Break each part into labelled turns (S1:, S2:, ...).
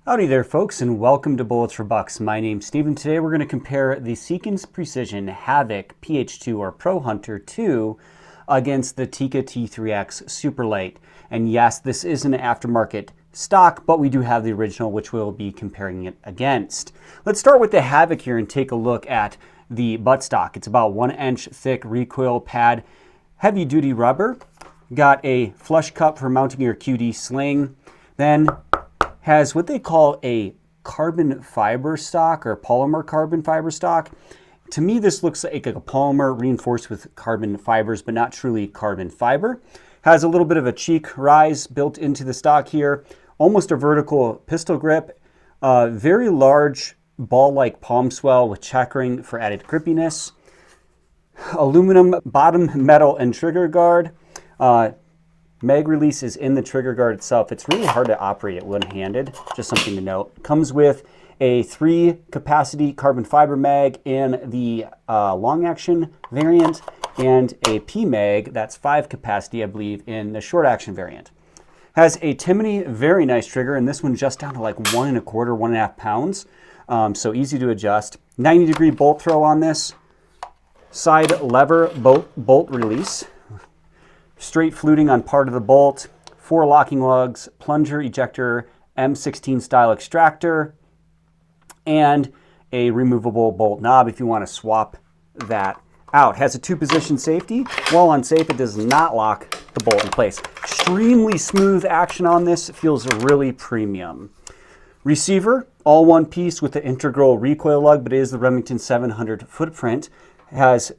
S1: Howdy there folks, and welcome to Bullets for Bucks. My name's Steven. Today we're going to compare the Seekins Precision Havak PH2 or Pro Hunter 2 against the Tikka T3x Superlight. And yes, this is an aftermarket stock, but we do have the original, which we'll be comparing it against. Let's start with the Havak here and take a look at the buttstock. It's about 1 inch thick recoil pad, heavy duty rubber, got a flush cup for mounting your QD sling, then has what they call a carbon fiber stock or polymer carbon fiber stock. To me, this looks like a polymer reinforced with carbon fibers, but not truly carbon fiber. Has a little bit of a cheek rise built into the stock here, almost a vertical pistol grip, very large ball-like palm swell with checkering for added grippiness, aluminum bottom metal and trigger guard. Mag release is in the trigger guard itself. It's really hard to operate it one-handed, just something to note. Comes with a 3 capacity carbon fiber mag in the long action variant and a P mag, that's 5 capacity I believe, in the short action variant. Has a Timony, very nice trigger, and this one just down to like 1 1/4, 1.5 pounds. So easy to adjust. 90-degree bolt throw on this. Side lever bolt release. Straight fluting on part of the bolt, 4 locking lugs, plunger ejector, M16 style extractor, and a removable bolt knob if you want to swap that out. Has a 2-position safety. While unsafe, it does not lock the bolt in place. Extremely smooth action on this. It feels really premium. Receiver, all one piece with the integral recoil lug, but it is the Remington 700 footprint. Has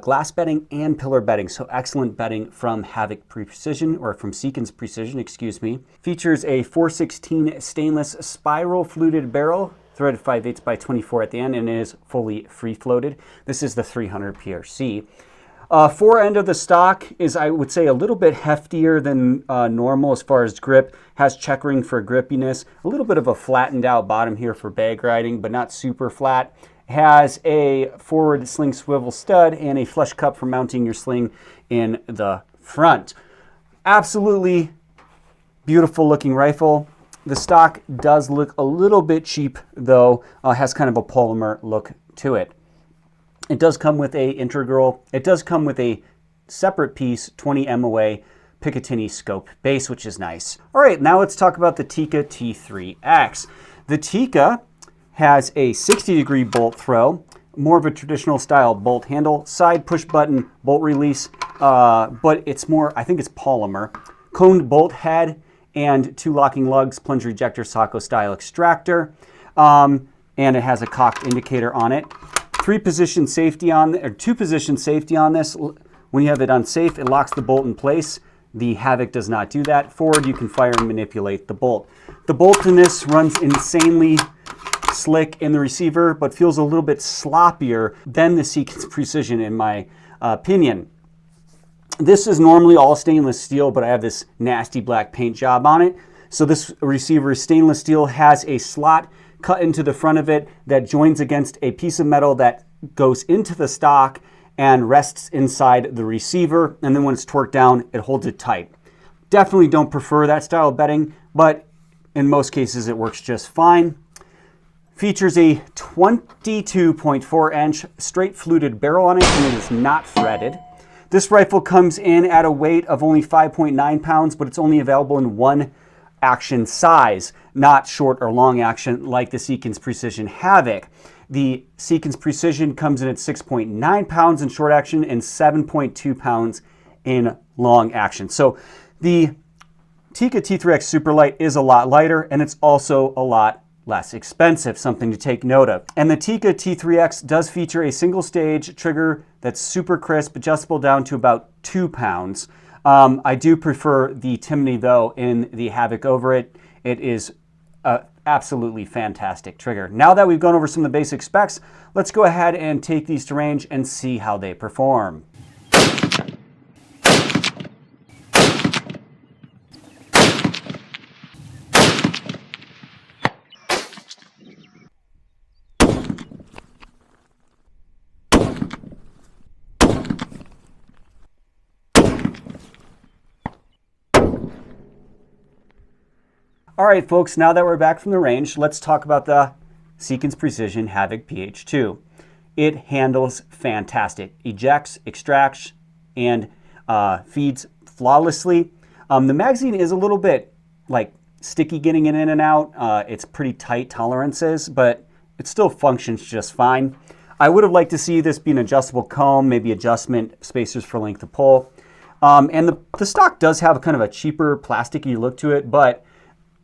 S1: glass bedding and pillar bedding, so excellent bedding from Havak Precision, or from Seekins Precision, excuse me. Features a 416 stainless spiral fluted barrel, threaded 5/8 by 24 at the end, and it is fully free floated. This is the 300 PRC. Fore end of the stock is, I would say, a little bit heftier than normal as far as grip. Has checkering for grippiness, a little bit of a flattened out bottom here for bag riding, but not super flat. Has a forward sling swivel stud and a flush cup for mounting your sling in the front. Absolutely beautiful looking rifle. The stock does look a little bit cheap though, has kind of a polymer look to it. It does come with a separate piece 20 MOA Picatinny scope base, which is nice. All right, now let's talk about the Tikka T3x. The Tikka has a 60-degree bolt throw, more of a traditional style bolt handle, side push button bolt release, but it's more, I think it's polymer. Coned bolt head and 2 locking lugs, plunger ejector, Socko style extractor, and it has a cocked indicator on it. 2-position safety on this. When you have it unsafe, it locks the bolt in place. The Havak does not do that. Forward, you can fire and manipulate the bolt. The bolt in this runs insanely slick in the receiver, but feels a little bit sloppier than the Seekins Precision in my opinion. This is normally all stainless steel, but I have this nasty black paint job on it. So this receiver is stainless steel, has a slot cut into the front of it that joins against a piece of metal that goes into the stock and rests inside the receiver, and then when it's torqued down, it holds it tight. Definitely don't prefer that style of bedding, but in most cases it works just fine. Features a 22.4 inch straight fluted barrel on it, and it is not threaded. This rifle comes in at a weight of only 5.9 pounds, but it's only available in 1 action size, not short or long action like the Seekins Precision Havak. The Seekins Precision comes in at 6.9 pounds in short action and 7.2 pounds in long action. So the Tikka T3x Superlight is a lot lighter, and it's also a lot less expensive, something to take note of. And the Tikka T3x does feature a single stage trigger that's super crisp, adjustable down to about 2 pounds. I do prefer the Timony though in the Havak over it. It is a absolutely fantastic trigger. Now that we've gone over some of the basic specs, let's go ahead and take these to range and see how they perform. All right, folks, now that we're back from the range, let's talk about the Seekins Precision Havak PH2. It handles fantastic. Ejects, extracts, and feeds flawlessly. The magazine is a little bit like sticky getting it in and out. It's pretty tight tolerances, but it still functions just fine. I would have liked to see this be an adjustable comb, maybe adjustment spacers for length of pull. And the stock does have kind of a cheaper plasticky look to it, but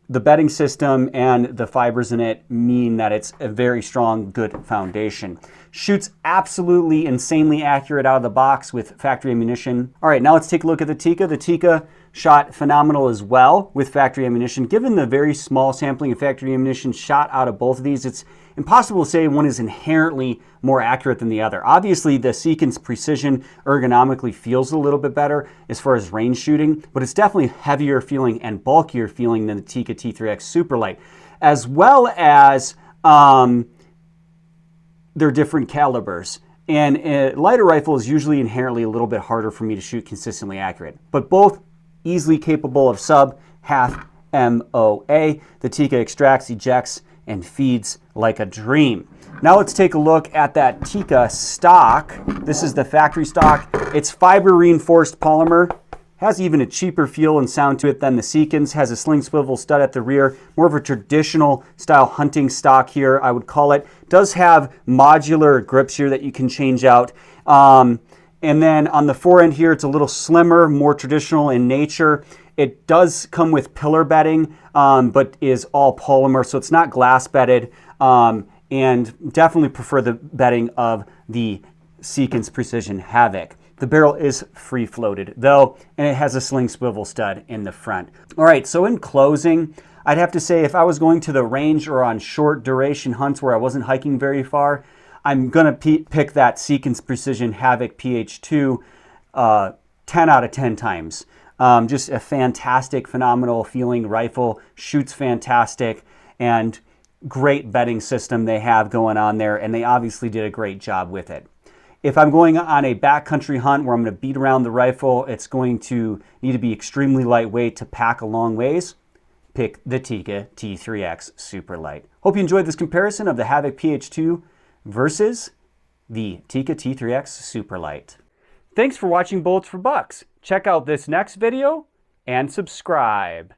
S1: the bedding system and the fibers in it mean that it's a very strong, good foundation. Shoots absolutely insanely accurate out of the box with factory ammunition. All right, now let's take a look at the Tikka. The Tikka shot phenomenal as well with factory ammunition. Given the very small sampling of factory ammunition shot out of both of these, it's impossible to say one is inherently more accurate than the other. Obviously, the Seekins Precision ergonomically feels a little bit better as far as range shooting, but it's definitely heavier feeling and bulkier feeling than the Tikka T3x Superlight, as well as their different calibers. And a lighter rifle is usually inherently a little bit harder for me to shoot consistently accurate, but both easily capable of sub-half MOA. The Tikka extracts, ejects, and feeds like a dream. Now let's take a look at that Tikka stock. This is the factory stock. It's fiber reinforced polymer. Has even a cheaper feel and sound to it than the Seekins. Has a sling swivel stud at the rear. More of a traditional style hunting stock here, I would call it. Does have modular grips here that you can change out. And then on the fore end here, it's a little slimmer, more traditional in nature. It does come with pillar bedding, but is all polymer, so it's not glass bedded, and definitely prefer the bedding of the Seekins Precision Havak. The barrel is free floated though, and it has a sling swivel stud in the front. All right, so in closing, I'd have to say if I was going to the range or on short duration hunts where I wasn't hiking very far, I'm gonna pick that Seekins Precision Havak PH2 10 out of 10 times. Just a fantastic, phenomenal feeling rifle, shoots fantastic, and great bedding system they have going on there, and they obviously did a great job with it. If I'm going on a backcountry hunt where I'm going to beat around the rifle, it's going to need to be extremely lightweight to pack a long ways. Pick the Tikka T3x Superlight. Hope you enjoyed this comparison of the Havak PH2 versus the Tikka T3x Superlight. Thanks for watching Bullets for Bucks. Check out this next video and subscribe.